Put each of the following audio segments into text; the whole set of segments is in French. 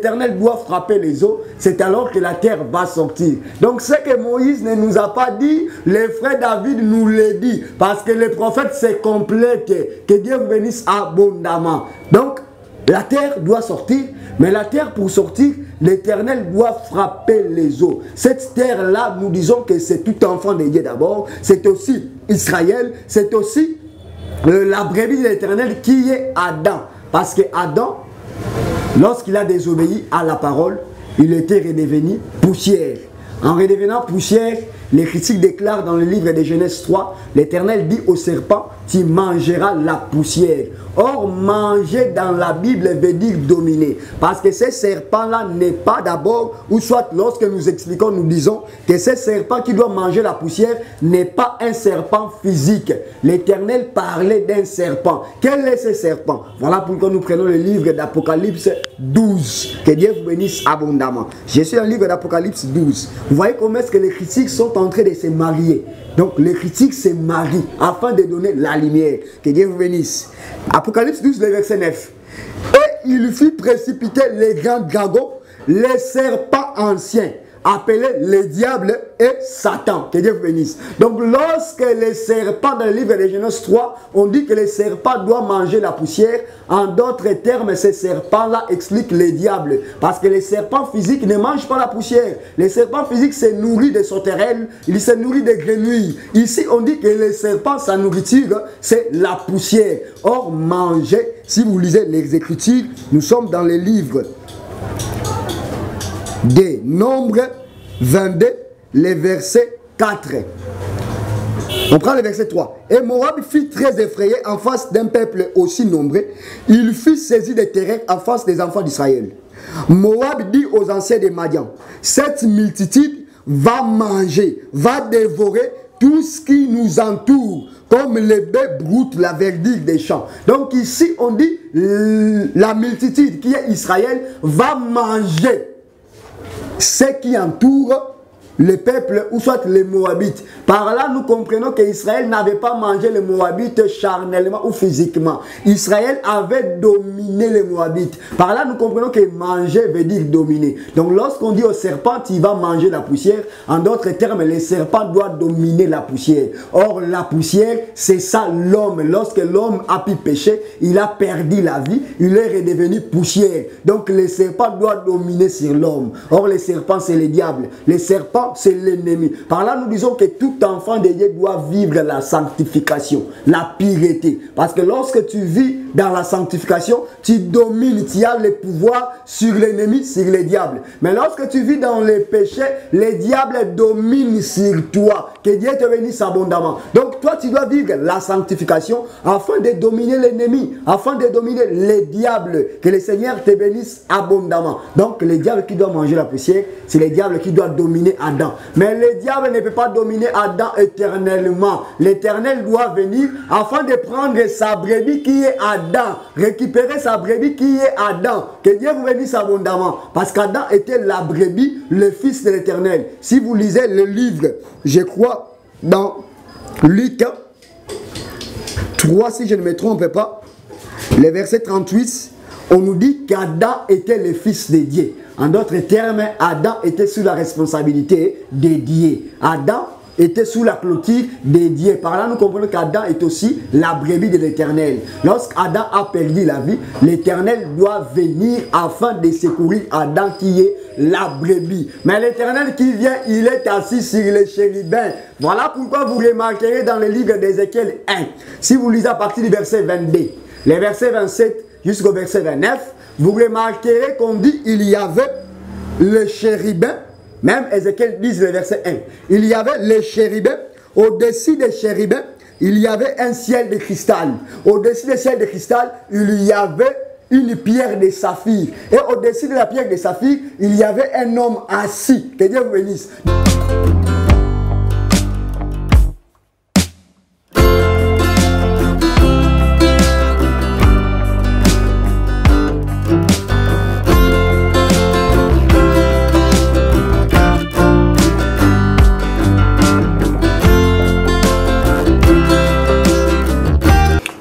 l'Éternel doit frapper les eaux, c'est alors que la terre va sortir. Donc ce que Moïse ne nous a pas dit, les frères David nous l'a dit. Parce que les prophètes se complètent. Que Dieu vous bénisse abondamment. Donc la terre doit sortir. Mais la terre pour sortir, l'Éternel doit frapper les eaux. Cette terre-là, nous disons que c'est tout enfant de Dieu d'abord. C'est aussi Israël. C'est aussi la brebis de l'Éternel qui est Adam. Parce que Adam, lorsqu'il a désobéi à la parole, il était redevenu poussière. En redevenant poussière, les critiques déclarent dans le livre de Genèse 3, l'Éternel dit au serpent, tu mangeras la poussière. Or, manger dans la Bible veut dire dominer. Parce que ce serpent-là n'est pas d'abord, ou soit lorsque nous expliquons, nous disons que ce serpent qui doit manger la poussière n'est pas un serpent physique. L'Éternel parlait d'un serpent. Quel est ce serpent? Voilà pourquoi nous prenons le livre d'Apocalypse 12. Que Dieu vous bénisse abondamment. Je suis un livre d'Apocalypse 12. Vous voyez comment est-ce que les critiques sont en train de se marier. Donc les critiques se marient afin de donner la lumière. Que Dieu vous bénisse. Apocalypse 12, le verset 9. Et il fit précipiter les grands dragons, les serpents anciens, appelés les diables et Satan. Que Dieu vous bénisse. Donc lorsque les serpents dans le livre de Genèse 3, on dit que les serpents doivent manger la poussière. En d'autres termes, ces serpents-là expliquent les diables. Parce que les serpents physiques ne mangent pas la poussière. Les serpents physiques se nourrissent de sauterelles, ils se nourrissent de grenouilles. Ici, on dit que les serpents, sa nourriture, c'est la poussière. Or, manger, si vous lisez les Écritures, nous sommes dans les livres des Nombres 22, les versets 4. On prend le verset 3. Et Moab fut très effrayé en face d'un peuple aussi nombreux. Il fut saisi de terreur en face des enfants d'Israël. Moab dit aux anciens de Madian, cette multitude va manger, va dévorer tout ce qui nous entoure, comme les bœufs broutent la verdure des champs. Donc ici, on dit, la multitude qui est Israël va manger ce qui entoure le peuple, ou soit les Moabites. Par là, nous comprenons qu'Israël n'avait pas mangé les Moabites charnellement ou physiquement. Israël avait dominé les Moabites. Par là, nous comprenons que manger veut dire dominer. Donc, lorsqu'on dit au serpent, il va manger la poussière, en d'autres termes, le serpent doit dominer la poussière. Or, la poussière, c'est ça l'homme. Lorsque l'homme a pu pécher, il a perdu la vie, il est redevenu poussière. Donc, le serpent doit dominer sur l'homme. Or, le serpent, c'est le diable. Le serpent, c'est l'ennemi. Par là, nous disons que tout enfant de Dieu doit vivre la sanctification, la pureté. Parce que lorsque tu vis dans la sanctification, tu domines, tu as le pouvoir sur l'ennemi, sur le diable. Mais lorsque tu vis dans les péchés, le diable domine sur toi. Que Dieu te bénisse abondamment. Donc toi, tu dois vivre la sanctification afin de dominer l'ennemi, afin de dominer le diable. Que le Seigneur te bénisse abondamment. Donc le diable qui doit manger la poussière, c'est le diable qui doit dominer Adam. Mais le diable ne peut pas dominer Adam éternellement. L'Éternel doit venir afin de prendre sa brebis qui est Adam. Récupérer sa brebis qui est Adam. Que Dieu vous bénisse abondamment. Parce qu'Adam était la brebis, le fils de l'Éternel. Si vous lisez le livre, je crois, dans Luc 3, si je ne me trompe pas, le verset 38, on nous dit qu'Adam était le fils de Dieu. En d'autres termes, Adam était sous la responsabilité de Dieu. Adam était sous la clôture de Dieu. Par là, nous comprenons qu'Adam est aussi la brebis de l'Éternel. Lorsqu'Adam a perdu la vie, l'Éternel doit venir afin de secourir Adam qui est la brebis. Mais l'Éternel qui vient, il est assis sur les chérubins. Voilà pourquoi vous remarquerez dans le livre d'Ézéchiel 1, si vous lisez à partir du verset 22, les versets 27 jusqu'au verset 29, vous remarquerez qu'on dit il y avait le chérubin. Même Ézéchiel 10, le verset 1. Il y avait les chérubins. Au-dessus des chérubins, il y avait un ciel de cristal. Au-dessus du ciel de cristal, il y avait une pierre de saphir. Et au-dessus de la pierre de saphir, il y avait un homme assis. Que Dieu vous bénisse.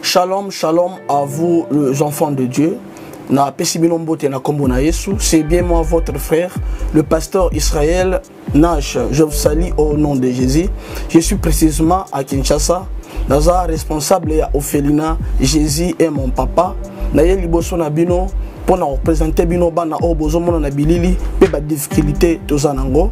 Shalom, shalom à vous les enfants de Dieu. na pesibino mbote na kombo na Yesu. C'est bien moi votre frère, le pasteur Israël Nash. Je vous salue au nom de Jésus. Je suis précisément à Kinshasa. Naza responsable ya Ophelina. Jésus est mon papa. Na ye liboso na bino pour na représenter bino bana o bozomona na bilili pe ba difficulté tozanango.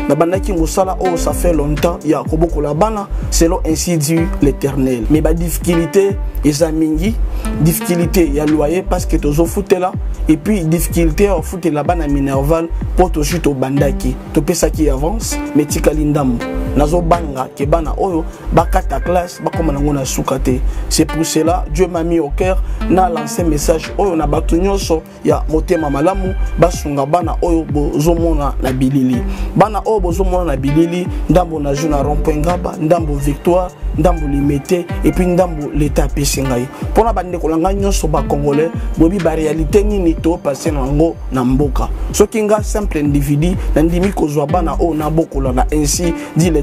Na bandaki mosala o ça fait longtemps ya koboko la bana selon ainsi dit l'Éternel. Mais ba difficulté ezamingi, difficulté ya loyer parce que tozo foutela et puis difficulté au foot la bana minerval pour to chuto bandaki. To pesa qui avance mais tikali ndambo. Nazo banga ke bana oyo bakata classe bakoma nango na sukate. C'est pour cela Dieu m'a mis au cœur na lancé message oyo na batu nyonso ya motema malamu basunga bana oyo bozomona na bilili. Bana oyo bozomona na bilili ndambo na juna rond-point Ngaba, ndambo Victoire, ndambo Limete et puis ndambo l'état pesingai. Pona bande kolanga nyonso ba congolais bobi ba réalité nini to passer nango na mboka. Soki nga simple individu na ndimi kozwa bana oyo na bokola na ainsi dit l'Éternel.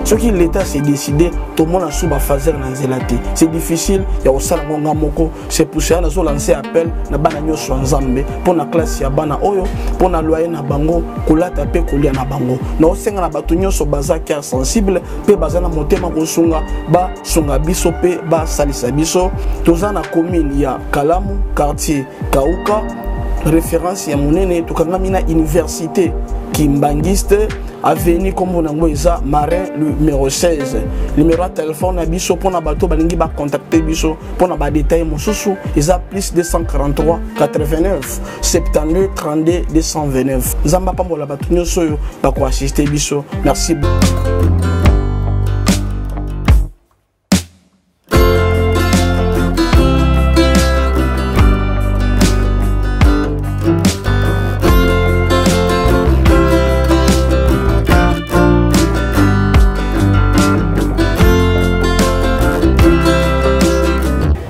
Ce qui l'État s'est décidé, tout le monde a sous fazer dans zelati. C'est difficile, il y a aussi la moko. C'est pour ça que nous lancé appel na bana nyoso nzambe pour na classe ya bana oyo, pour na loyer na bango, kola tape kolia na bango. Na osenga na batu nyoso baza cœur sensible, pe baza na motema ko sunga ba sunga biso pe ba salisa biso. Toza na commune ya Kalamu, quartier Kauka, référence ya monene tukanga mina université Kimbangiste. Avenue comme on a Marin numéro 16. Numéro de téléphone biso pour na bato balingi ba contacter biso pour na ba détail mosusu eza plus 243 89 72 32 229. Zamba pambola bato nyoso yo ba ko assister biso. Merci beaucoup.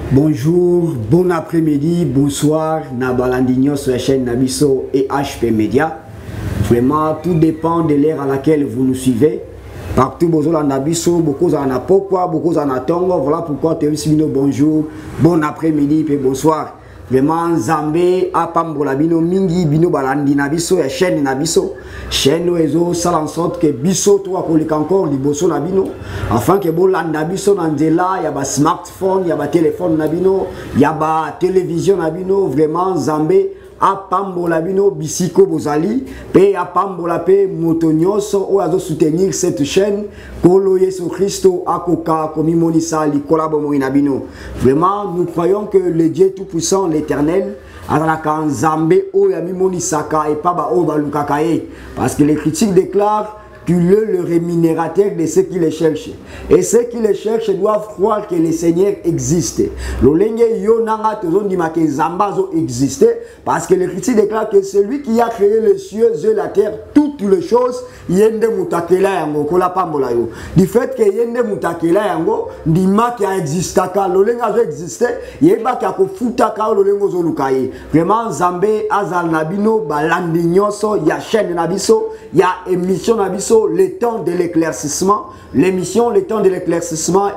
Bonjour, bon après-midi, bonsoir, Nabalandigno sur la chaîne Nabiso et HP Media. Vraiment, tout dépend de l'ère à laquelle vous nous suivez. Partout, bonjour, Nabiso, beaucoup en a pourquoi, beaucoup en a tongo. Voilà pourquoi tu es bonjour, bon après-midi et bonsoir. Vraiment, Zambé, Apambola, Bino, Mingi, Bino, Balandi, Nabiso, et chaîne Nabiso. Chaîne Oezo, ça en sorte que Biso, toi, pour les encore, Liboso, Nabino. Enfin, que Bolan, Nabiso, Nandela, il y a un smartphone, il y a un téléphone, Nabino, il y a une télévision, Nabino. Vraiment, Zambé. Apambola bino bisiko bozali pe apambola pe motonyoso o azo soutenir cette chaîne Kolo Yesu Christo akoka komi monisa li kolabo moina bino. Vraiment nous croyons que le Dieu tout puissant l'Éternel azalaka nzambe o ya mi monisaka et pas ba o balukaka e parce que les critiques déclarent qu'il est le rémunérateur de ceux qui les cherchent. Et ceux qui les cherchent doivent croire que le Seigneur existe. L'olenge yonanga tozondima que Zambazo existe parce que les critiques déclarent que celui qui a créé les cieux et la terre, toutes les choses, yende mutakela yango kola pambola yo. Du fait que yende mutakela yango, ndima qui a existaka, l'olenga zo existe, yeba qui a kofutaka l'olengo zo lukaye. Vraiment Zambé azal nabino balandi nyonso, ya chaîne nabiso, ya émission nabiso. Le temps de l'éclaircissement, l'émission Le temps de l'éclaircissement,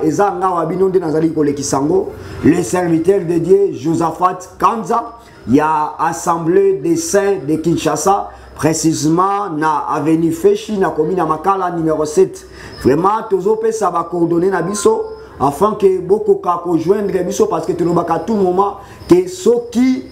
le serviteur de Dieu, Josaphat Kanza, il y a Assemblée des Saints de Kinshasa, précisément na avenue Feshi, na commune Makala numéro 7. Vraiment, tous les ça va coordonner na biso, afin que beaucoup de joindre biso parce que tu n'as pas à tout moment que ceux qui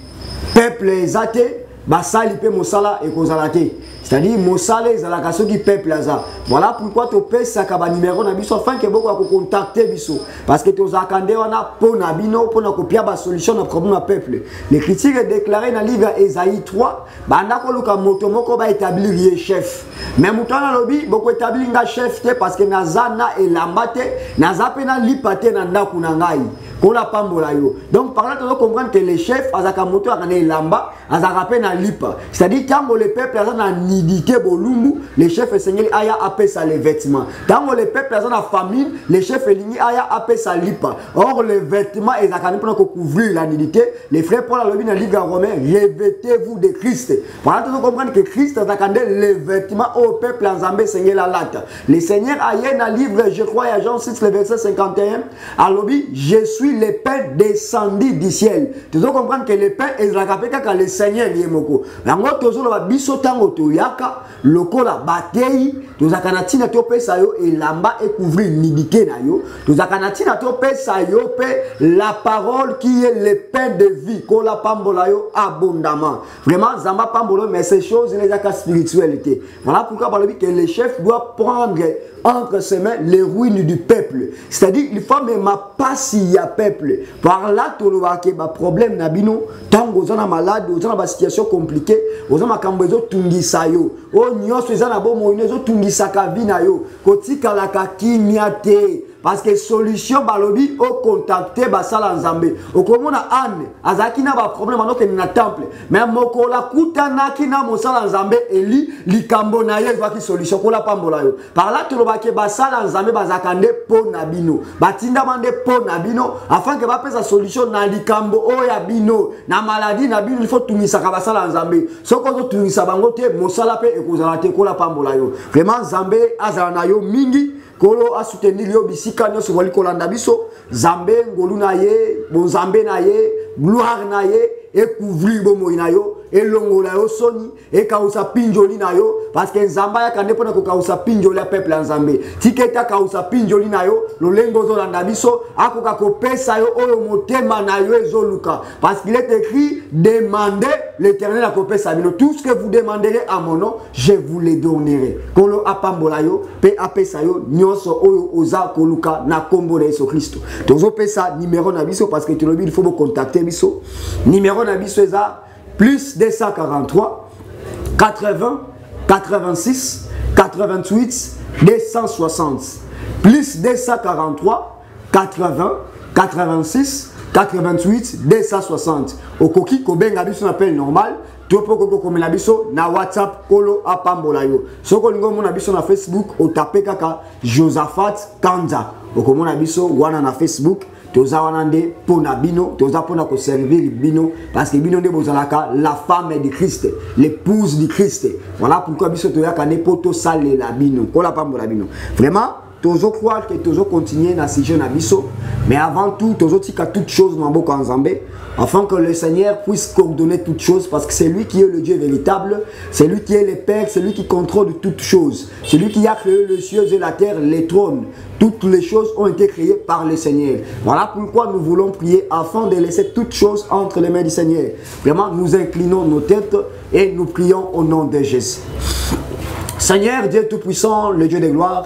peuple athées, basali pe mosala et kozalate. C'est-à-dire mosala ezalaka soki peuple aza. Voilà pourquoi tu peux ça ba numéro na biso afin que beaucoup ko contacter biso parce que tu zakande wana pona bino pona kopia ba solution na problème na peuple. Les critiques déclarées dans livre Ésaïe 3 banda ko luka moto moko ba établir ye chef. Mais mutana lobi boko établir nga chef te parce que nazana elambate nazapena lipate na ndaku na ngai. Kola pambola yo. Donc par là tu dois comprendre que les chefs azaka moto akane elamba azaka pe na lipa. C'est-à-dire quand le peuple azana nidité bolumbu, les chefs seigneur aya apesa les vêtements. Quand le peuple azana famine, les chefs elingi aya apesa lipa. Or les vêtements ezaka pour couvrir la nidité. Les frères Paul a dit dans le livre romain, revêtez-vous de Christ. Par là tu dois comprendre que Christ azaka les vêtements au peuple nzambe seigneur la lata. Le Seigneur aya dans le livre je crois à Jean 6 le verset 51, alobi je suis aujourd'hui, le pain descendit du ciel. Tu dois comprendre que le pain est quand le Seigneur est moko. Yango tozo la biso tango toyaka lokola batei tozakanatina to pesa yo elamba et couvrir nidike na yo. Tozakanatina to pesa yo pe la parole qui est le pain de vie kola pambola yo abondamment. Vraiment zamba pambolo mais ces choses les actes spiritualité. Voilà pourquoi par le que le chef doit prendre entre ses mains les ruines du peuple. C'est-à-dire, il faut même pas s'il y a peuple. Par là, tu as un problème, nabino, tant que vous êtes malade, vous êtes dans une situation compliquée, vous êtes dans une tungisayo. Oh, nyos, vous êtes dans une tungisakavinayo. Koti kalaka kinyate. Parce que solution balobi au contacter basala nzambe. Okomona ane azaki na ba problème anoke na temple. Mais mokola kutana kina mosala nzambe eli likambo na ye zwaki solution kola pambola yo. Par là tolobake basala nzambe bazakande po na bino. Batinda mande po na bino afin que ba pesa solution na likambo o ya bino. Na maladie na bino il faut tumisa ka basala nzambe. Soko zo tumisa bango te mosala pe ekozala te kola pambola yo. Vraiment nzambe azala na yo mingi. Kolo a soutenir yo bisika nyo sokoli kolanda biso Zambe ngolu na ye bon Zambe na ye gloire na ye et couvrir bomo na yo et longola yo soni et kausa pinjoli na yo parce que Nzamba ya kande pona ko kausa pinjoli a peuple Nzambe tiketa kausa pinjoli na yo lolengo zo landa biso akoka ko pesa yo oyo motema na yo ezoluka parce qu'il est écrit demandez l'Éternel a ko pesa bino tout ce que vous demanderez à mon nom je vous le donnerai kolo apambola yo pe apesa yo nyonso oyo oza koluka na kombo de Yesu Kristo tozo pesa numéro na biso parce que tu lobi il faut me contacter biso numéro na biso eza plus 243 80 86 88 260 plus 243 80 86 88 260 okoki kobenga biso na appel normal topo koko komela biso na WhatsApp kolo apambola yo soko lingo mona biso na Facebook otape kaka Josaphat Kanza okomona biso wana na Facebook toza wana nde pona bino toza pona ko servir bino parce que bino nde bozalaka la femme du Christ l'épouse du Christ voilà pourquoi biso toyaka ne poto sale la bino kola pambola bino vraiment toujours croire que toujours continuer na sujet na biso mais avant tout toujours tika toutes choses na mboka Nzambe afin que le Seigneur puisse coordonner toutes choses parce que c'est lui qui est le Dieu véritable, c'est lui qui est le Père, c'est lui qui contrôle toutes choses, c'est lui qui a créé les cieux et la terre, les trônes. Toutes les choses ont été créées par le Seigneur. Voilà pourquoi nous voulons prier afin de laisser toutes choses entre les mains du Seigneur. Vraiment, nous inclinons nos têtes et nous prions au nom de Jésus. Seigneur, Dieu Tout-Puissant, le Dieu de gloire,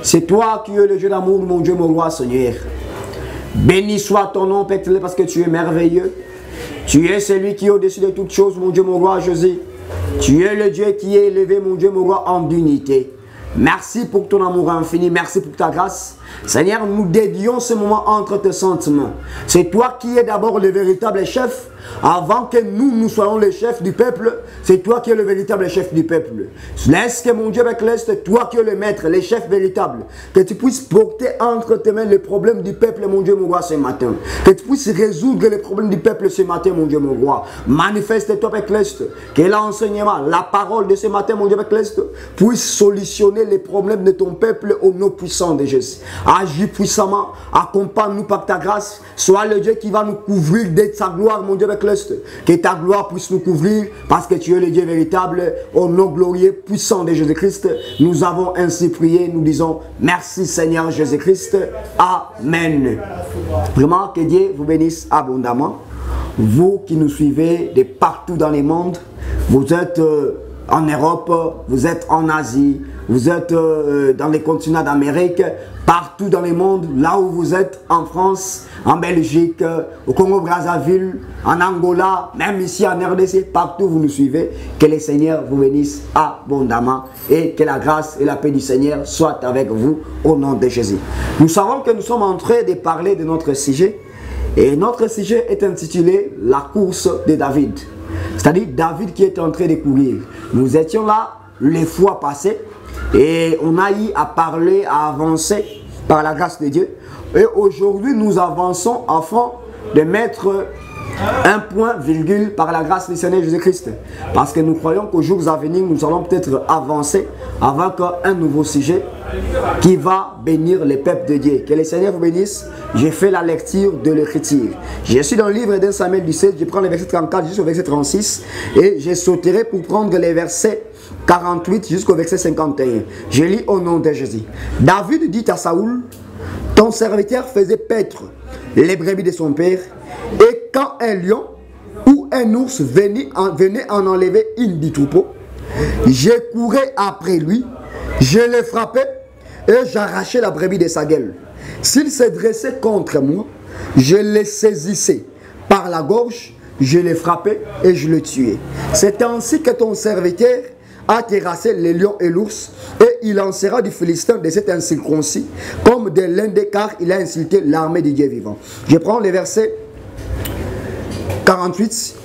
c'est toi qui es le Dieu d'amour, mon Dieu, mon roi, Seigneur. Béni soit ton nom, Père, parce que tu es merveilleux. Tu es celui qui est au-dessus de toutes choses, mon Dieu, mon roi, Jésus. Tu es le Dieu qui est élevé, mon Dieu, mon roi, en unité. Merci pour ton amour infini, merci pour ta grâce. Seigneur, nous dédions ce moment entre tes saintes mains. C'est toi qui es d'abord le véritable chef. Avant que nous soyons les chefs du peuple, c'est toi qui es le véritable chef du peuple. Laisse que mon Dieu avec l'Est, toi qui es le maître, le chef véritable, que tu puisses porter entre tes mains les problèmes du peuple, mon Dieu, mon roi, ce matin. Que tu puisses résoudre les problèmes du peuple ce matin, mon Dieu, mon roi. Manifeste-toi avec l'Est, que l'enseignement, la parole de ce matin, mon Dieu, avec l'Est, puisse solutionner les problèmes de ton peuple au nom puissant de Jésus. Agis puissamment, accompagne-nous par ta grâce, sois le Dieu qui va nous couvrir de sa gloire, mon Dieu, avec l'Est. Que ta gloire puisse nous couvrir parce que tu es le Dieu véritable. Au nom glorieux, puissant de Jésus-Christ, nous avons ainsi prié. Nous disons merci Seigneur Jésus-Christ. Amen. Vraiment que Dieu vous bénisse abondamment. Vous qui nous suivez de partout dans le monde, vous êtes en Europe, vous êtes en Asie, vous êtes dans les continents d'Amérique, partout dans le monde, là où vous êtes, en France, en Belgique, au Congo-Brazzaville, en Angola, même ici en RDC, partout où vous nous suivez, que le Seigneur vous bénisse abondamment et que la grâce et la paix du Seigneur soient avec vous au nom de Jésus. Nous savons que nous sommes en train de parler de notre sujet et notre sujet est intitulé « La course de David ». C'est-à-dire David qui est en train de courir. Nous étions là les fois passées et on a eu à parler, à avancer par la grâce de Dieu. Et aujourd'hui nous avançons afin de mettre Un point, virgule, par la grâce du Seigneur Jésus-Christ. Parce que nous croyons qu'aux jours à venir, nous allons peut-être avancer avec un nouveau sujet qui va bénir les peuples de Dieu. Que le Seigneur vous bénisse. J'ai fait la lecture de l'Écriture. Je suis dans le livre d'Un Samuel 17, je prends le verset 34 jusqu'au verset 36 et je sauterai pour prendre les versets 48 jusqu'au verset 51. Je lis au nom de Jésus. David dit à Saoul, ton serviteur faisait paître les brebis de son père, et quand un lion ou un ours venait en enlever une du troupeau, je courais après lui, je le frappais et j'arrachais la brebis de sa gueule. S'il se dressait contre moi, je le saisissais par la gorge, je le frappais et je le tuais. C'est ainsi que ton serviteur a terrassé les lions et l'ours, et il en sera du Philistin de cet incirconcis, comme de l'Inde, car il a insulté l'armée du Dieu vivant. Je prends les versets 48.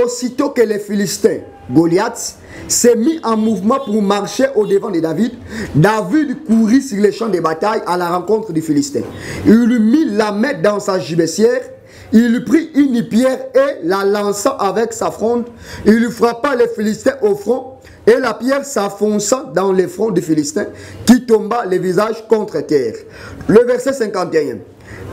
Aussitôt que les Philistins, Goliath, s'est mis en mouvement pour marcher au devant de David, David courut sur les champs de bataille à la rencontre du Philistin. Il mit la main dans sa gibecière, il prit une pierre et la lança avec sa fronde, il frappa les Philistins au front, et la pierre s'enfonça dans le front du Philistin, qui tomba le visage contre terre. Le verset 51.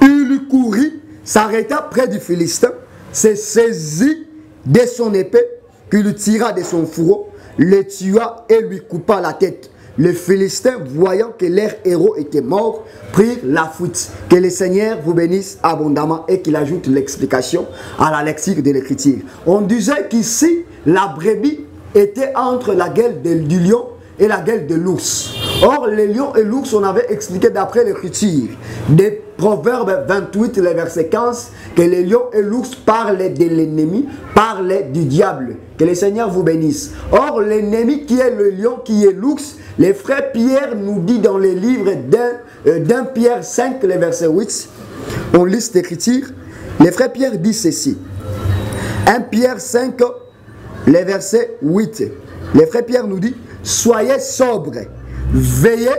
Il courut, s'arrêta près du Philistin, se saisit de son épée, qu'il tira de son fourreau, le tua et lui coupa la tête. Les Philistins, voyant que leur héros était mort, prirent la fuite. Que le Seigneur vous bénisse abondamment et qu'il ajoute l'explication à la lecture de l'Écriture. On disait qu'ici, la brebis était entre la gueule du lion et la gueule de l'ours. Or, les lions et l'ours, on avait expliqué d'après l'Écriture, des Proverbes 28, le verset 15, que les lions et l'ours parlaient de l'ennemi, parlaient du diable. Que le Seigneur vous bénisse. Or, l'ennemi qui est le lion, qui est l'ours, les frères Pierre nous dit dans les livres d'Un Pierre 5, le verset 8, on lit cette écriture, les frères Pierre disent ceci. 1 Pierre 5, le verset 8. Les frères Pierre nous dit, soyez sobres, veillez,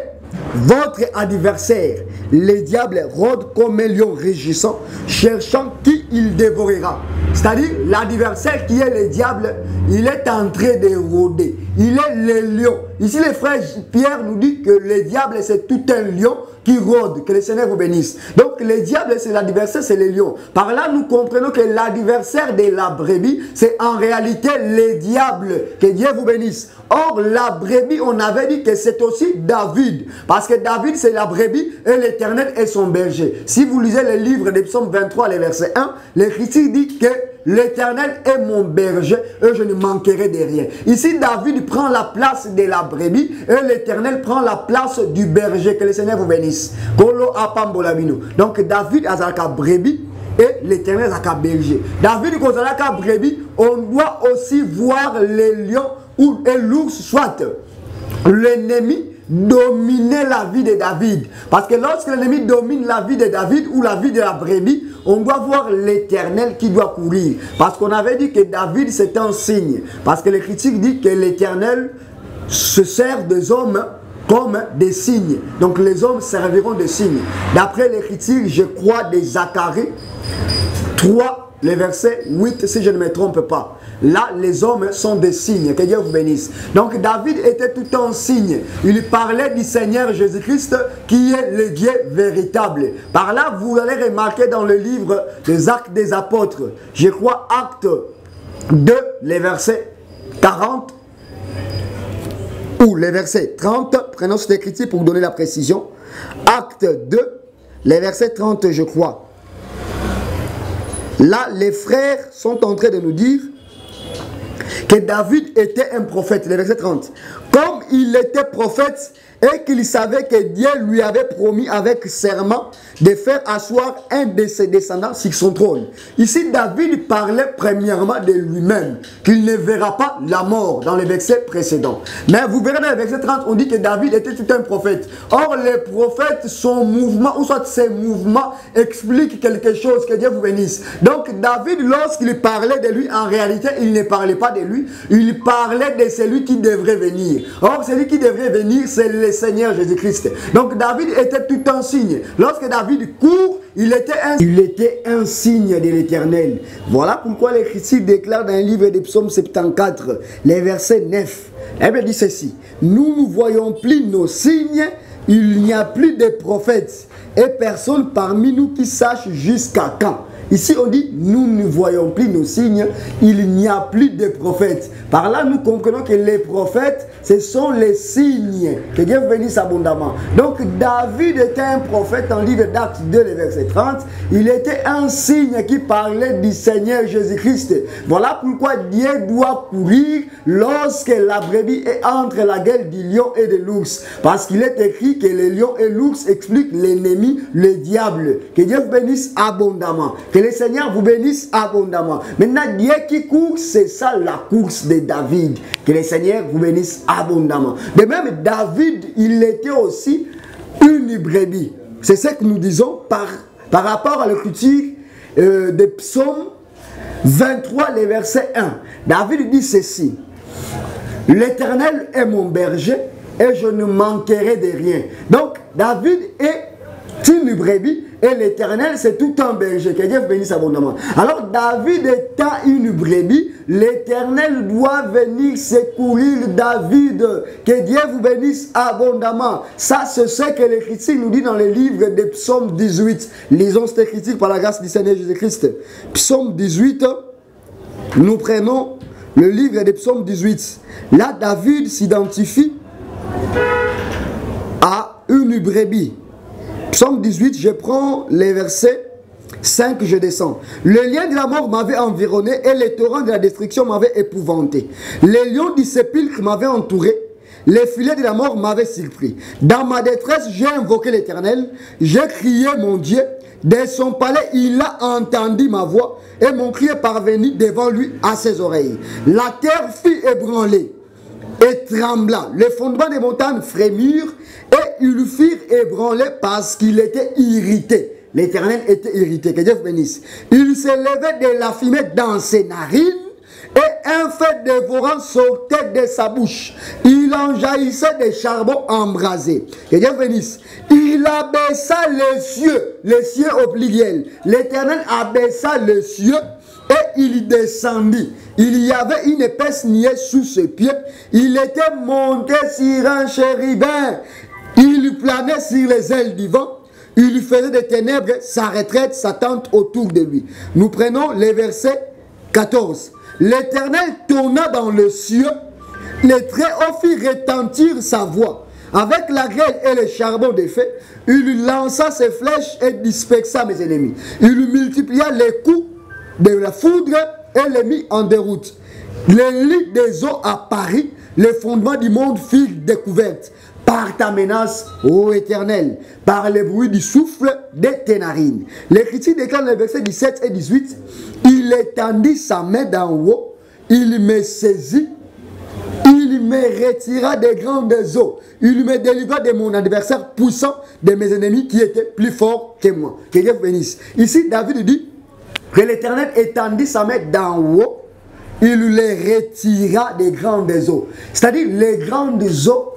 votre adversaire, le diable, rôde comme un lion rugissant, cherchant qui il dévorera. C'est-à-dire, l'adversaire qui est le diable, il est en train de rôder. Il est le lion. Ici, les frères Pierre nous dit que le diable, c'est tout un lion qui rôde. Que le Seigneur vous bénisse. Donc, le diable, c'est l'adversaire, c'est le lion. Par là, nous comprenons que l'adversaire de la brebis, c'est en réalité le diable. Que Dieu vous bénisse. Or, la brebis, on avait dit que c'est aussi David. Parce que David, c'est la brebis et l'Éternel est son berger. Si vous lisez le livre de Psaume 23, le verset 1, l'Écriture dit que l'Éternel est mon berger et je ne manquerai de rien. Ici, David prend la place de la brebis et l'Éternel prend la place du berger. Que le Seigneur vous bénisse. Donc, David a sa brebis et l'Éternel a sa berger. David, quand il a sa brebis, on doit aussi voir les lions ou l'ours, soit l'ennemi dominer la vie de David. Parce que lorsque l'ennemi domine la vie de David ou la vie de la brebis, on doit voir l'Éternel qui doit courir. Parce qu'on avait dit que David c'est un signe. Parce que l'Écriture dit que l'Éternel se sert des hommes comme des signes. Donc les hommes serviront de signes. D'après l'Écriture, je crois de Zacharie 3, le verset 8, si je ne me trompe pas. Là, les hommes sont des signes. Que Dieu vous bénisse. Donc, David était tout un signe. Il parlait du Seigneur Jésus-Christ qui est le Dieu véritable. Par là, vous allez remarquer dans le livre des Actes des Apôtres, je crois Acte 2, les versets 40 ou les versets 30. Prenons cette écriture pour donner la précision. Acte 2, les versets 30, je crois. Là, les frères sont en train de nous dire que David était un prophète. Le verset 30. Comme il était prophète et qu'il savait que Dieu lui avait promis avec serment de faire asseoir un de ses descendants sur son trône. Ici, David parlait premièrement de lui-même, qu'il ne verra pas la mort dans les versets précédents. Mais vous verrez dans le verset 30, on dit que David était tout un prophète. Or, les prophètes, son mouvement, ou soit ses mouvements, expliquent quelque chose. Que Dieu vous bénisse. Donc, David, lorsqu'il parlait de lui, en réalité, il ne parlait pas de lui, il parlait de celui qui devrait venir. Or, Or, celui qui devrait venir, c'est le Seigneur Jésus-Christ. Donc, David était tout un signe. Lorsque David court, il était un signe de l'Éternel. Voilà pourquoi l'Écriture déclare dans le livre des Psaumes 74, les versets 9. Elle dit ceci: nous ne voyons plus nos signes, il n'y a plus de prophètes, et personne parmi nous qui sache jusqu'à quand. Ici, on dit, nous ne voyons plus nos signes, il n'y a plus de prophètes. Par là, nous comprenons que les prophètes, ce sont les signes. Que Dieu bénisse abondamment. Donc, David était un prophète en livre d'Actes 2, le verset 30. Il était un signe qui parlait du Seigneur Jésus-Christ. Voilà pourquoi Dieu doit courir lorsque la brebis est entre la gueule du lion et de l'ours. Parce qu'il est écrit que le lion et l'ours expliquent l'ennemi, le diable. Que Dieu vous bénisse abondamment. Que le Seigneur vous bénisse abondamment. Maintenant, Dieu qui court, c'est ça la course de David. Que le Seigneur vous bénisse abondamment. De même, David, il était aussi une brebis. C'est ce que nous disons par rapport à l'écriture des psaumes 23, le verset 1. David dit ceci: l'Éternel est mon berger et je ne manquerai de rien. Donc, David est une brebis et l'Éternel c'est tout un berger. Que Dieu bénisse abondamment. Alors David étant une brebis, l'Éternel doit venir secourir David. Que Dieu vous bénisse abondamment. Ça c'est ce que l'Écriture nous dit dans le livre des psaumes 18. Lisons cette écriture par la grâce du Seigneur Jésus-Christ. Psaume 18, nous prenons le livre des psaumes 18. Là David s'identifie à une brebis. Psaume 18, je prends les versets 5, je descends. Le lien de la mort m'avait environné et les torrents de la destruction m'avaient épouvanté. Les lions du sépulcre m'avaient entouré. Les filets de la mort m'avaient surpris. Dans ma détresse, j'ai invoqué l'Éternel. J'ai crié mon Dieu. De son palais, il a entendu ma voix et mon cri est parvenu devant lui à ses oreilles. La terre fut ébranlée et trembla. Les fondements des montagnes frémirent et ils furent ébranlés parce qu'il était irrité. L'Éternel était irrité. Que Dieu vous bénisse. Il s'élevait de la fumée dans ses narines et un feu dévorant sortait de sa bouche. Il en jaillissait des charbons embrasés. Que Dieu vous bénisse. Il abaissa les cieux au pluriel. L'Éternel abaissa les cieux et il descendit. Il y avait une épaisse nuée sous ses pieds. Il était monté sur un chérubin. Il planait sur les ailes du vent. Il faisait des ténèbres sa retraite, sa tente autour de lui. Nous prenons les versets 14. L'Éternel tourna dans le cieux. Les Très-Hauts fit retentir sa voix. Avec la grêle et le charbon de feu, il lança ses flèches et dispersa mes ennemis. Il multiplia les coups de la foudre et les mit en déroute. Les lits des eaux apparurent, les fondements du monde furent découverts. Par ta menace, ô Éternel, par le bruit du souffle de tes narines. L'Écriture déclare dans les versets 17 et 18, il étendit sa main d'en haut, il me saisit, il me retira des grandes eaux, il me délivra de mon adversaire puissant, de mes ennemis qui étaient plus forts que moi. Que Dieu bénisse. Ici, David dit que l'Éternel étendit sa main d'en haut, il les retira des grandes eaux. C'est-à-dire, les grandes eaux,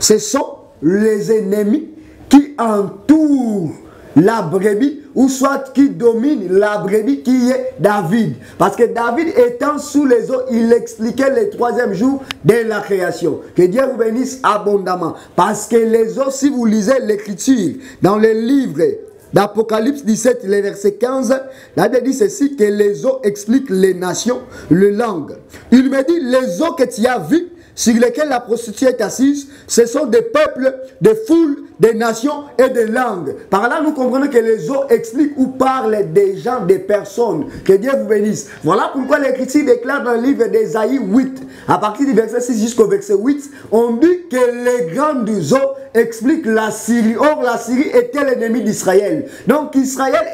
ce sont les ennemis qui entourent la brebis, ou soit qui dominent la brebis qui est David. Parce que David étant sous les eaux, il expliquait le troisième jour de la création. Que Dieu vous bénisse abondamment. Parce que les eaux, si vous lisez l'écriture dans le livre d'Apocalypse 17, le verset 15, là il dit ceci, que les eaux expliquent les nations, les langues. Il me dit, les eaux que tu as vues, sur lesquels la prostituée est assise, ce sont des peuples, des foules, des nations et des langues. Par là, nous comprenons que les eaux expliquent ou parlent des gens, des personnes. Que Dieu vous bénisse. Voilà pourquoi l'Écriture déclare dans le livre d'Ésaïe 8, à partir du verset 6 jusqu'au verset 8, on dit que les grandes eaux expliquent la Syrie. Or, la Syrie était l'ennemi d'Israël. Donc, Israël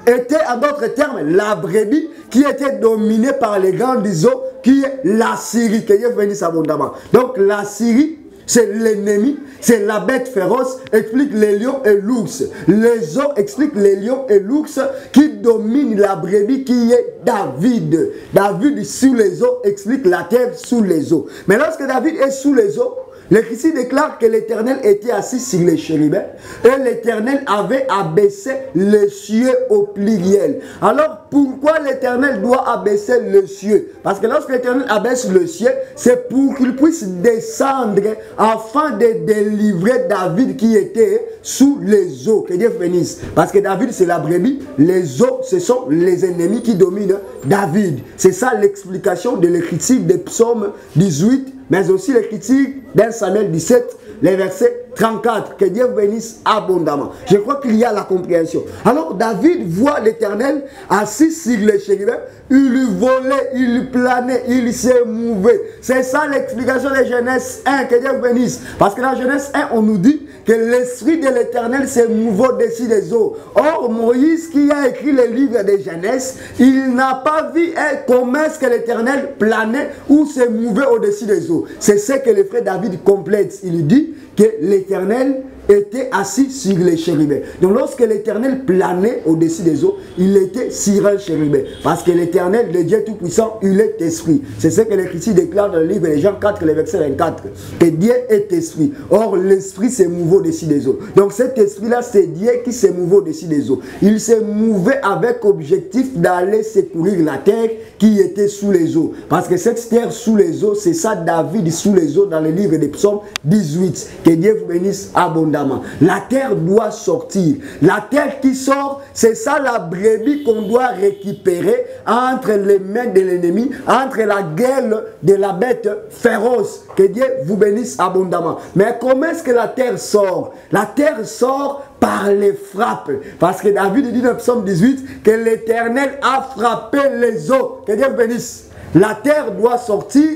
était en d'autres termes la brebis qui était dominée par les grandes eaux qui est la Syrie. Que Dieu bénisse abondamment. Donc la Syrie c'est l'ennemi, c'est la bête féroce, explique les lions et l'ours. Les os explique les lions et l'ours qui dominent la brebis qui est David. David sous les os explique la terre sous les os. Mais lorsque David est sous les os, l'Écriture déclare que l'Éternel était assis sur les chérubins et l'Éternel avait abaissé les cieux au pluriel. Alors pourquoi l'Éternel doit abaisser les cieux? Parce que lorsque l'Éternel abaisse le ciel, c'est pour qu'il puisse descendre afin de délivrer David qui était sous les eaux. Que Dieu bénisse. Parce que David c'est la brebis, les eaux ce sont les ennemis qui dominent David. C'est ça l'explication de l'Écriture des psaumes 18. Mais aussi les critiques d'un Samuel 17, les versets 34. Que Dieu bénisse abondamment. Je crois qu'il y a la compréhension. Alors David voit l'Éternel assis sur les chérubins. Il volait, il planait, il se mouvait. C'est ça l'explication de Genèse 1. Que Dieu bénisse. Parce que dans Genèse 1, on nous dit que l'esprit de l'Éternel se mouvait au-dessus des eaux. Or, Moïse qui a écrit le livre de Genèse, il n'a pas vu comment est-ce que l'Éternel planait ou se mouvait au-dessus des eaux. C'est ce que le frère David complète. Il dit que l'Éternel était assis sur les chérubins. Donc lorsque l'Éternel planait au-dessus des eaux, il était sur un chérubin. Parce que l'Éternel, le Dieu Tout-Puissant, il est esprit. C'est ce que l'Écriture déclare dans le livre de Jean 4, le verset 24. Que Dieu est esprit. Or, l'esprit se mouvait au-dessus des eaux. Donc cet esprit-là, c'est Dieu qui se mouvait au-dessus des eaux. Il se mouvait avec objectif d'aller secourir la terre qui était sous les eaux. Parce que cette terre sous les eaux, c'est ça David sous les eaux dans le livre des psaumes 18. Que Dieu vous bénisse abondamment. La terre doit sortir. La terre qui sort, c'est ça la brebis qu'on doit récupérer entre les mains de l'ennemi, entre la gueule de la bête féroce. Que Dieu vous bénisse abondamment. Mais comment est-ce que la terre sort? La terre sort par les frappes. Parce que David dit dans Psaume 18 que l'Éternel a frappé les eaux. Que Dieu vous bénisse. La terre doit sortir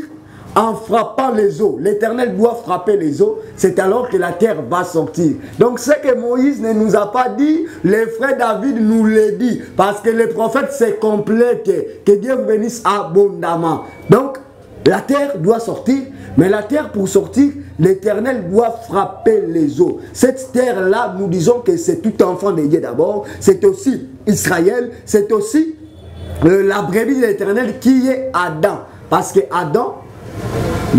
en frappant les eaux. L'Éternel doit frapper les eaux. C'est alors que la terre va sortir. Donc ce que Moïse ne nous a pas dit, le frère David nous le dit. Parce que les prophètes se complètent. Que Dieu vous bénisse abondamment. Donc la terre doit sortir. Mais la terre pour sortir, l'Éternel doit frapper les eaux. Cette terre-là, nous disons que c'est tout enfant de Dieu d'abord. C'est aussi Israël. C'est aussi la brebis de l'Éternel qui est Adam. Parce que Adam,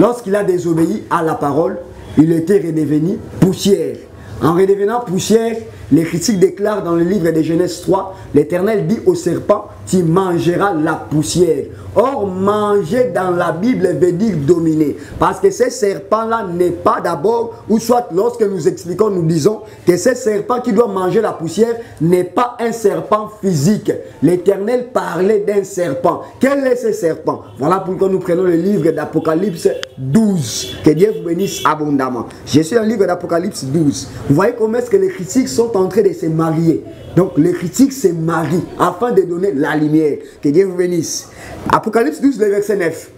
lorsqu'il a désobéi à la parole, il était redevenu poussière. En redevenant poussière, les critiques déclarent dans le livre de Genèse 3, l'Éternel dit au serpent, tu mangeras la poussière. Or, manger dans la Bible veut dire dominer. Parce que ce serpent-là n'est pas d'abord, ou soit lorsque nous expliquons, nous disons que ce serpent qui doit manger la poussière n'est pas un serpent physique. L'Éternel parlait d'un serpent. Quel est ce serpent? Voilà pourquoi nous prenons le livre d'Apocalypse 12. Que Dieu vous bénisse abondamment. Je suis dans le livre d'Apocalypse 12. Vous voyez comment est-ce que les critiques sont en train de se marier. Donc les critiques se marient afin de donner la lumière. Que Dieu vous bénisse. Apocalypse 12, le verset 9.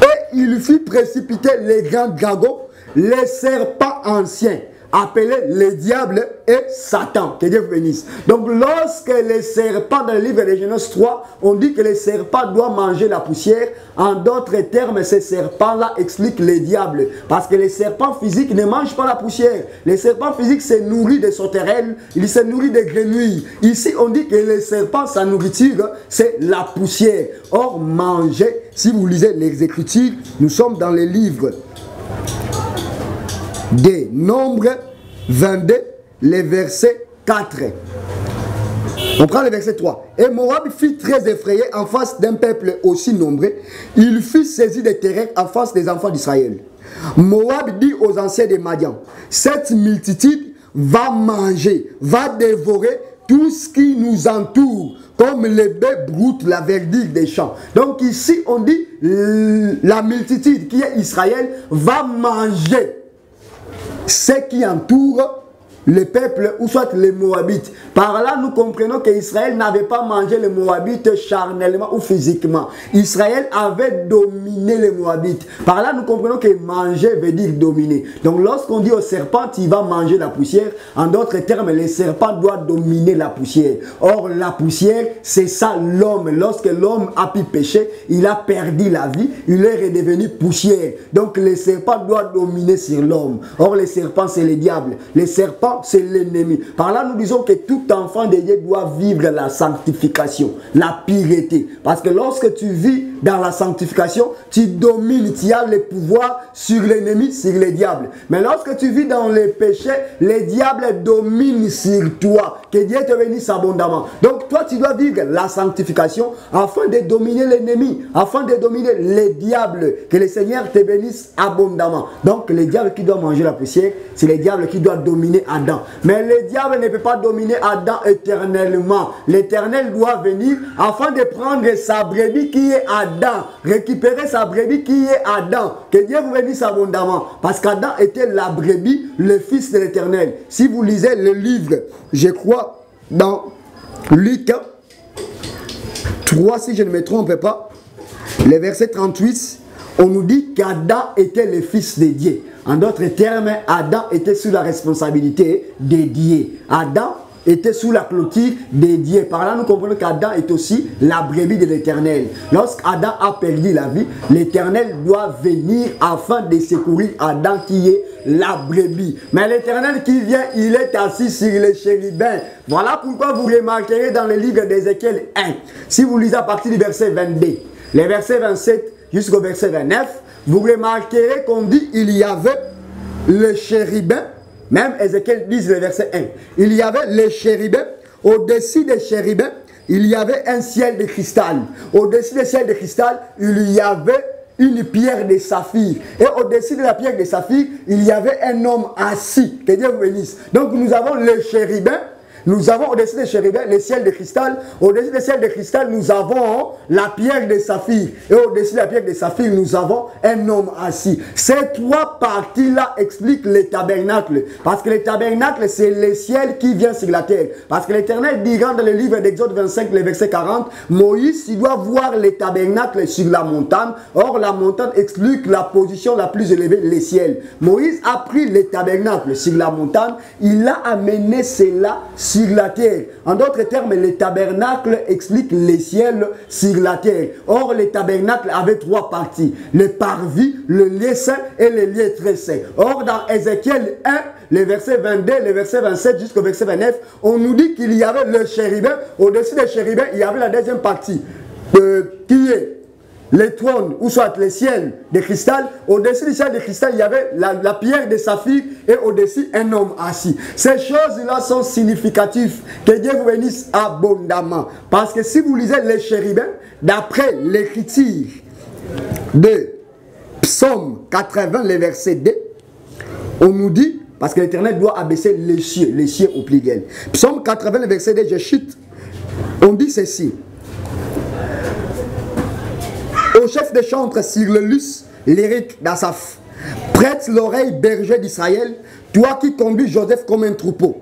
Et il fit précipiter les grands dragons, les serpents anciens, appelés les diables et Satan. Que Dieu vous bénisse. Donc lorsque les serpents dans le livre de Genèse 3, on dit que les serpents doivent manger la poussière. En d'autres termes, ces serpents-là expliquent les diables. Parce que les serpents physiques ne mangent pas la poussière. Les serpents physiques se nourrissent de sauterelles, ils se nourrissent de grenouilles. Ici, on dit que les serpents, sa nourriture, c'est la poussière. Or, manger, si vous lisez les Écritures, nous sommes dans les livres des Nombres 22, les versets 4. On prend le verset 3. Et Moab fut très effrayé en face d'un peuple aussi nombreux. Il fut saisi de terreur en face des enfants d'Israël. Moab dit aux anciens de Madian, cette multitude va manger, va dévorer tout ce qui nous entoure, comme les bœufs broutent la verdure des champs. Donc ici, on dit, la multitude qui est Israël va manger ce qui entoure le peuple, ou soit les Moabites. Par là, nous comprenons qu'Israël n'avait pas mangé les Moabites charnellement ou physiquement. Israël avait dominé les Moabites. Par là, nous comprenons que manger veut dire dominer. Donc, lorsqu'on dit au serpent, il va manger la poussière, en d'autres termes, le serpent doit dominer la poussière. Or, la poussière, c'est ça l'homme. Lorsque l'homme a pu pécher, il a perdu la vie, il est redevenu poussière. Donc, le serpent doit dominer sur l'homme. Or, le serpent, c'est le diable. Le serpent, c'est l'ennemi. Par là, nous disons que tout enfant de Dieu doit vivre la sanctification, la pureté. Parce que lorsque tu vis dans la sanctification, tu domines, tu as le pouvoir sur l'ennemi, sur le diable. Mais lorsque tu vis dans les péchés, le diable domine sur toi. Que Dieu te bénisse abondamment. Donc toi, tu dois vivre la sanctification afin de dominer l'ennemi, afin de dominer le diable. Que le Seigneur te bénisse abondamment. Donc le diable qui doit manger la poussière, c'est le diable qui doit dominer Adam. Mais le diable ne peut pas dominer Adam éternellement. L'Éternel doit venir afin de prendre sa brebis qui est Adam, récupérer sa brebis qui est Adam. Que Dieu vous bénisse abondamment. Parce qu'Adam était la brebis, le fils de l'Éternel. Si vous lisez le livre, je crois, dans Luc 3, si je ne me trompe pas, le verset 38, on nous dit qu'Adam était le fils de Dieu. En d'autres termes, Adam était sous la responsabilité de Dieu. Adam était sous la clôture de Dieu. Par là, nous comprenons qu'Adam est aussi la brebis de l'Éternel. Lorsqu'Adam a perdu la vie, l'Éternel doit venir afin de secourir Adam qui est la brebis. Mais l'Éternel qui vient, il est assis sur les chérubins. Voilà pourquoi vous remarquerez dans le livre d'Ézéchiel 1, si vous lisez à partir du verset 22, les versets 27 jusqu'au verset 29, vous remarquerez qu'on dit il y avait le chérubin. Même Ézéchiel 10, le verset 1. Il y avait les chérubins. Au-dessus des chérubins, il y avait un ciel de cristal. Au-dessus des ciels de cristal, il y avait une pierre de saphir. Et au-dessus de la pierre de saphir, il y avait un homme assis. Que Dieu vous bénisse. Donc nous avons les chérubins. Nous avons au-dessus des chérubins les ciels de cristal. Au-dessus des ciels de cristal, nous avons la pierre de saphir. Et au-dessus de la pierre de saphir, nous avons un homme assis. Ces trois parties-là expliquent le tabernacle. Parce que le tabernacle, c'est le ciel qui vient sur la terre. Parce que l'Éternel dira dans le livre d'Exode 25, le verset 40, Moïse, il doit voir le tabernacle sur la montagne. Or, la montagne explique la position la plus élevée, le ciel. Moïse a pris le tabernacle sur la montagne. Il a amené cela sur la terre. En d'autres termes, le tabernacle explique les ciels sur la terre. Or, le tabernacle avait trois parties. Le parvis, le lieu saint et le lieu très saint. Or, dans Ézéchiel 1, les versets 22, les versets 27 jusqu'au verset 29, on nous dit qu'il y avait le chérubin. Au-dessus des chérubins, il y avait la deuxième partie qui est les trônes, ou soit les ciels de cristal. Au-dessus du ciel de cristal, il y avait la pierre de saphir et au-dessus un homme assis. Ces choses-là sont significatives. Que Dieu vous bénisse abondamment. Parce que si vous lisez les chérubins, d'après l'écriture de Psaume 80, le verset 2, on nous dit, parce que l'Éternel doit abaisser les cieux au pluriel. Psaume 80, le verset 2, je chute. On dit ceci. Au chef des chantres sur le lys lyrique d'Asaph, prête l'oreille berger d'Israël, toi qui conduis Joseph comme un troupeau.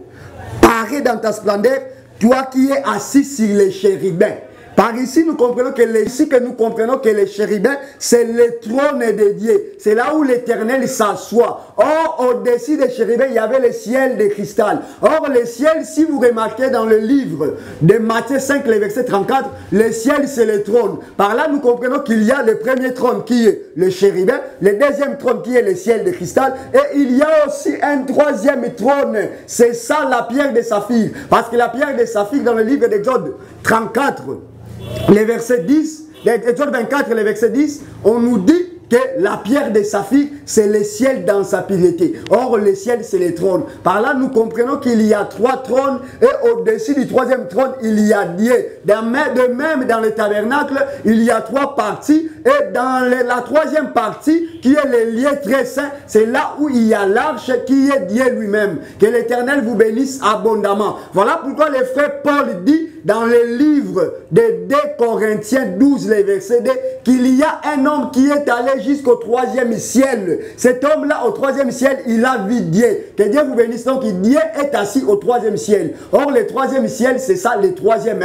Paré dans ta splendeur, toi qui es assis sur les chérubins. Par ici, nous comprenons que les chérubins, c'est le trône de Dieu. C'est là où l'Éternel s'assoit. Or, au-dessus des chérubins, il y avait le ciel de cristal. Or, le ciel, si vous remarquez dans le livre de Matthieu 5, le verset 34, le ciel, c'est le trône. Par là, nous comprenons qu'il y a le premier trône qui est le chérubin, le deuxième trône qui est le ciel de cristal, et il y a aussi un troisième trône. C'est ça la pierre de saphir. Parce que la pierre de saphir, dans le livre d'Exode 34, les versets 10, Exode 24, le verset 10, on nous dit que la pierre de saphir, c'est le ciel dans sa pureté. Or, le ciel, c'est les trônes. Par là, nous comprenons qu'il y a trois trônes et au-dessus du troisième trône, il y a Dieu. De même, dans le tabernacle, il y a trois parties. Et dans la troisième partie, qui est le lieu très saint, c'est là où il y a l'arche qui est Dieu lui-même. Que l'Éternel vous bénisse abondamment. Voilà pourquoi le frère Paul dit dans le livre de 2 Corinthiens 12, les versets 2, qu'il y a un homme qui est allé jusqu'au 3e ciel. Cet homme-là, au 3e ciel, il a vu Dieu. Que Dieu vous bénisse. Donc, Dieu est assis au 3e ciel. Or, le 3e ciel, c'est ça, le 3e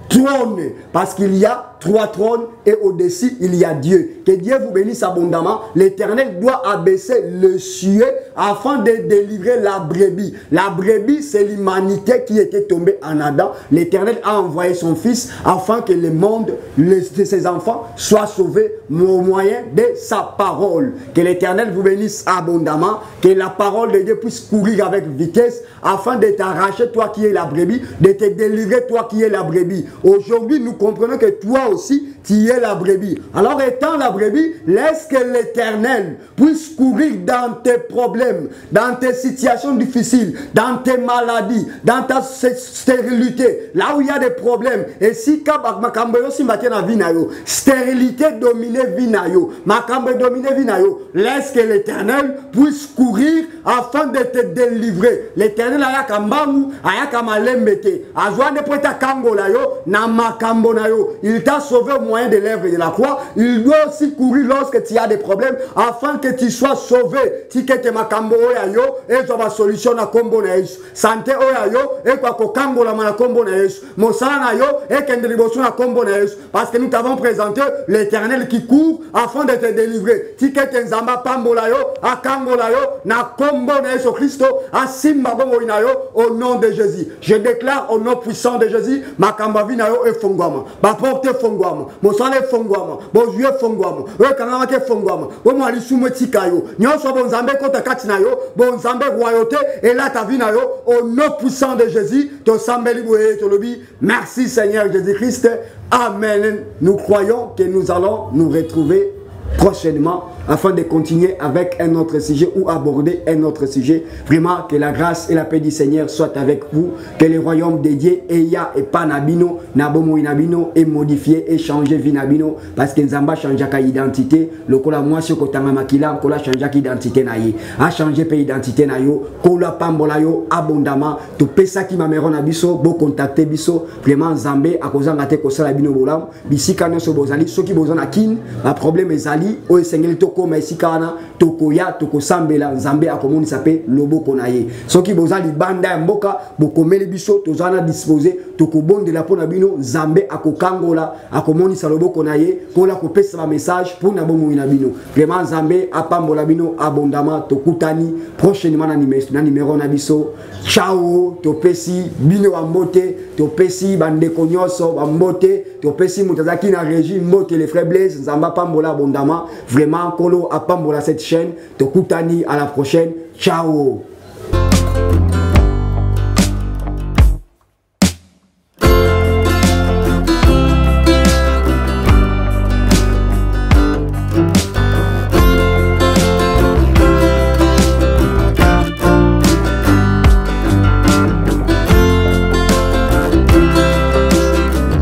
trône. Parce qu'il y a 3 trônes et au-dessus, il y a Dieu. Que Dieu vous bénisse abondamment. L'Éternel doit abaisser le ciel afin de délivrer la brebis. La brebis, c'est l'humanité qui était tombée en Adam. L'Éternel a envoyé son Fils afin que le monde, ses enfants, soient sauvés au moyen de sa parole. Que l'Éternel vous bénisse abondamment. Que la parole de Dieu puisse courir avec vitesse afin de t'arracher, toi qui es la brebis, de te délivrer, toi qui es la brebis. Aujourd'hui, nous comprenons que toi aussi, tu es la brebis. Alors, étant la brebis, laisse que l'Éternel puisse courir dans tes problèmes, dans tes situations difficiles, dans tes maladies, dans ta stérilité, là où il y a des problèmes. Et si stérilité domine vinayo, laisse que l'Éternel puisse courir afin de te délivrer. L'Éternel a kambangu, a kamalembete, a joie de preta kangola yo, na makambo na yo. Il t'a sauvé au moyen de l'œuvre de la croix. Il doit aussi courir lorsque tu as des problèmes afin que tu sois sauvé. Si tu es makambo oya yo, et tu as solution na kombo na yesu. Santé oya yo, et kwa kokango la mana kombo na yesu. Mosala na yo, et kendribosu na kombo na yesu. Parce que nous t'avons présenté l'Éternel qui court afin de te délivrer. Si tu es nzamba pambo la yo, akango la yo, na kombo na yesu Christo, asimba bongo ina yo, au nom de Jésus. Je déclare au nom puissant de Jésus, makamba vina yo e fongwama. Ba porte fongwama. Mosala fongwama. Bo juye fongwama. We kanama ke fongwama. Bo mo ali sumo tikayo. Nyonso bon nzambe kota katina yo, bon nzambe royauté et là ta vina yo au nom puissant de Jésus, to sambeli boye to lobi. Merci Seigneur Jésus-Christ. Amen. Nous croyons que nous allons nous retrouver prochainement afin de continuer avec un autre sujet ou aborder un autre sujet. Vraiment, que la grâce et la paix du Seigneur soient avec vous. Que le royaume de Dieu et panabino, nabomo inabino, est modifié et changé vinabino. Parce que Nzamba change sa identité. Le kola moi sur kotanga makila, kola change sa identité naye. A changé pe identité nayo, kola pambola yo abondamment. To pesa ki mamero na biso, bo contacter biso. Vraiment Nzambe a kozanga te kosala bino bolam. Bisika no so bozali, soki bozana kin, ba problème ezali, o esengeli to koma isikana tokoya tokosambela nzambe akomoni sape loboko na ye soki bozali banda ya mboka bokomeli biso tozana disposer tokobondela pona bino nzambe akokangola akomoni sa loboko na ye kola kopesa ba message pona bomo ina bino vraiment nzambe apambola bino abondamment tokutani prochainement na numéro na biso ciao topesi bino wa mbote topesi bandeko nyonso ba mbote topesi mutazaki na régie mbote les frères Blaise nzamba pambola abondamment vraiment Kolo apambola cette chaîne, Tokutani, à la prochaine, ciao.